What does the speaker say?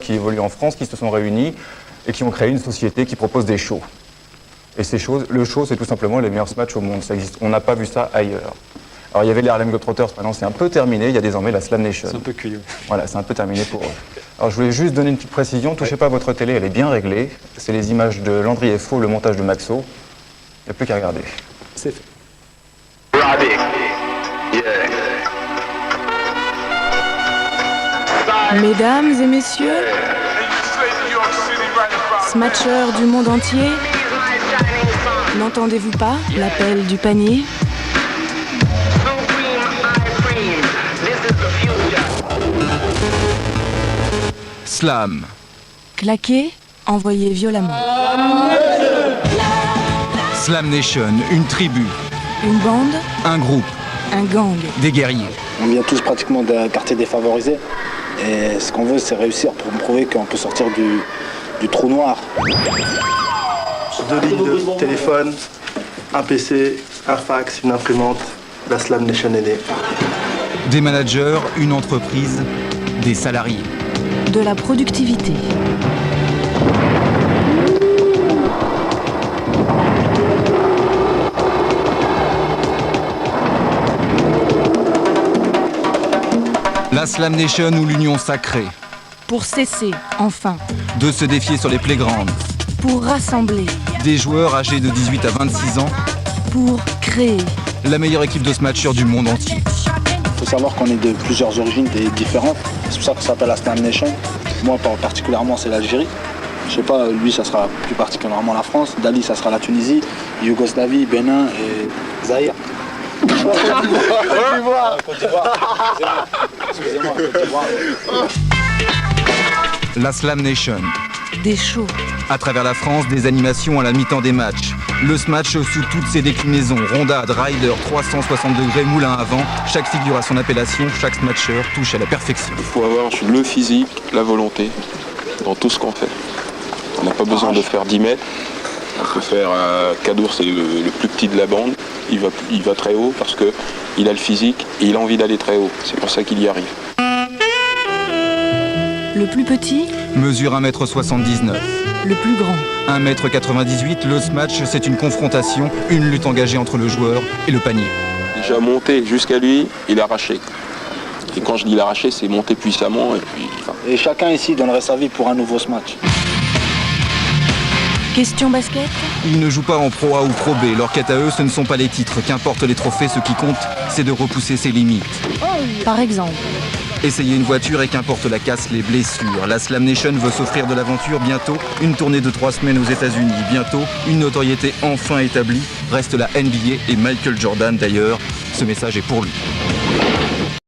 qui évoluent en France qui se sont réunis et qui ont créé une société qui propose des shows. Et le show, c'est tout simplement les meilleurs matchs au monde. Ça existe. On n'a pas vu ça ailleurs. Alors il y avait les Harlem Globetrotters, maintenant c'est un peu terminé, il y a désormais la Slam Nation. C'est un peu curieux. Voilà, c'est un peu terminé pour eux. Alors je voulais juste donner une petite précision, touchez pas à votre télé, elle est bien réglée. C'est les images de Landry Faux, le montage de Maxo. Il n'y a plus qu'à regarder. C'est fait. Mesdames et messieurs, smatchers du monde entier, n'entendez-vous pas l'appel du panier ? Slam. Claquez, envoyez violemment. Slam Nation, une tribu, Une bande, un groupe, un gang. des guerriers. On vient tous pratiquement d'un quartier défavorisé. Et ce qu'on veut, c'est réussir pour prouver qu'on peut sortir du trou noir. 2 lignes de téléphone, un PC, un fax, une imprimante. La Slam Nation est née. Des managers, une entreprise, des salariés. De la productivité. La Slam Nation ou l'union sacrée. Pour cesser, enfin. De se défier sur les playgrounds. Pour rassembler. Des joueurs âgés de 18 à 26 ans. Pour créer. La meilleure équipe de smatchers du monde entier. Il faut savoir qu'on est de plusieurs origines différentes. C'est pour ça qu'on s'appelle la Slam Nation. Moi, particulièrement, c'est l'Algérie. Je sais pas, lui, ça sera plus particulièrement la France. Dali, ça sera la Tunisie, Yougoslavie, Bénin et Zaïre. Côte d'Ivoire. Excusez-moi, Côte d'Ivoire. La Slam Nation. Des shows. À travers la France, des animations à la mi-temps des matchs. Le smash sous toutes ses déclinaisons, rondade, rider, 360 degrés, moulin à vent. Chaque figure a son appellation, chaque smatcher touche à la perfection. Il faut avoir le physique, la volonté dans tout ce qu'on fait. On n'a pas besoin de faire 10 mètres. On peut faire Kadour, c'est le plus petit de la bande. Il va très haut parce qu'il a le physique et il a envie d'aller très haut. C'est pour ça qu'il y arrive. Le plus petit, Mesure 1m79. le plus grand. 1m98, le smash, c'est une confrontation, une lutte engagée entre le joueur et le panier. Déjà monté jusqu'à lui, il a arraché. Et quand je dis l'arracher, c'est monter puissamment et puis... Et chacun ici donnerait sa vie pour un nouveau match. Question basket, Ils ne jouent pas en Pro A ou Pro B, leur quête à eux, ce ne sont pas les titres. Qu'importe les trophées, ce qui compte, c'est de repousser ses limites. par exemple. Essayer une voiture et qu'importe la casse, les blessures. La Slam Nation veut s'offrir de l'aventure bientôt. Une tournée de 3 semaines aux États-Unis bientôt. Une notoriété enfin établie. Reste la NBA et Michael Jordan d'ailleurs. Ce message est pour lui.